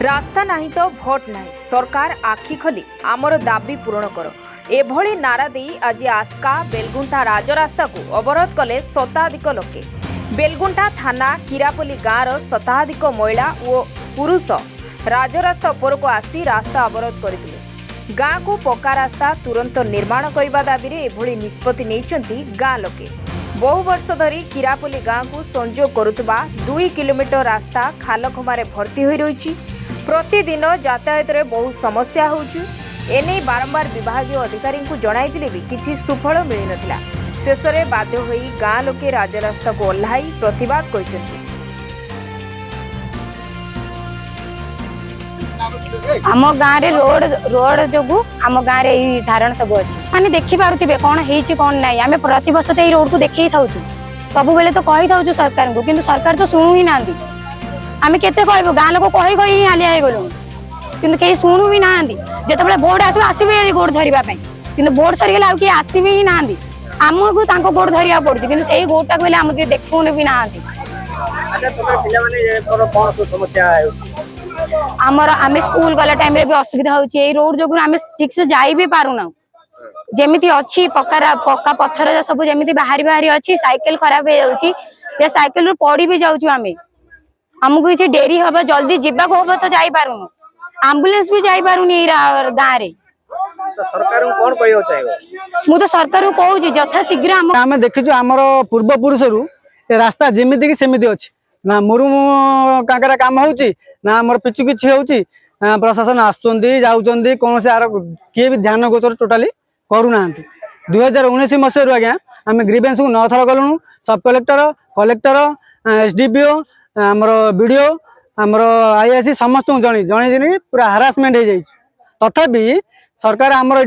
रास्ता नहीं तो भोट नहीं, सरकार आखि खोली आमर दाबी पूरण कर एभली नारा दे आज आस्का बेलगुंठा राजरास्ता को अवरोध कले शताधिक लोके। बेलगुंठा थाना किरापल्ली गाँवर शताधिक महिला और पुरुष राजरास्ता उपर को आसी रास्ता अवरोध करथिले। गाँ को पक्का रास्ता तुरंत निर्माण करने दाबी में एभली निष्पत्ति नैछंती गाँ लोके। बहु वर्ष धरी किरापल्ली गाँ को संजोग करुवा 2 किलोमीटर रास्ता खालखमारे भर्ती हो रही। प्रतिदिन यातायात रे बहु समस्या होउछि। एने बारंबार विभागीय अधिकारी को जणाइथिले भी किछि सुफल मिल नथिला। शेष में बाध्य होई गाँ लोके राजरास्ता को ओह्लाई प्रतिवाद करिसेंति। आम गाँव रे रोड जोगु आम गाँव रे ई धारण सब अछि माने देखि पारुथिबे कोन हेछि कोन नै। आमे प्रति वर्ष ते ई रोड को देखि थाउछु, सब बेले तो कहि थाउछु सरकार को, किंतु सरकार तो सुनु ही नांदी। आमे केते कहबो गाँ लोक कहि कहि हालिया हे गलु, किंतु केही सुनु भी नांदी। जेतेबेले बोर्ड आसु आसीबे गोड़ धरिबा पई, किंतु बोर्ड सरी गेला कि आसीबे ही नांदी। आमको तांको गोड़ धरिया पड़ुछि, किंतु सेही गोड़टा कहले हम के देखुने भी नांदी। अच्छा तोरा पिला माने ये तोर कोन समस्या है? आमर आमे स्कूल गला टाइम रे भी असुविधा होछि। ए रोड जोगु आमे ठीक से जाई भी पारुना। जेमिति अछि पक्का पत्थर सब जेमिति बाहरी अछि, साइकिल खराब हो जाउछि। ये साइकिल रो पड़ी भी जाउछु आमे। हमको किछि डेरी होबा, जल्दी जिबा को होबा तो जाई पारुनु। एम्बुलेंस भी जाई पारुनी गाँ रे। तो सरकार को कोन कहयो चाहिबो? मु तो सरकार को कहूछि यथा शीघ्र आमे देखिछु हमर पूर्व पुरुष रु ए रास्ता जेमिति कि सेमिति अछि ना। मुरुमु काकरा काम होउछि ना, हमर पिछु किछि होउछि। प्रशासन आसुचंदी जाउचंदी, कोन से आर के भी ध्यान गोचर टोटली करू नांती। 2019 मसे रु आज्ञा आमे ग्रीवेंस को 9 थर गलनु। सब कलेक्टर एसडीपीओ हमर वीडियो हमर आईआईसी समस्त जणी पूरा हारासमेंट हो जाइछि। तथापि सरकार हमर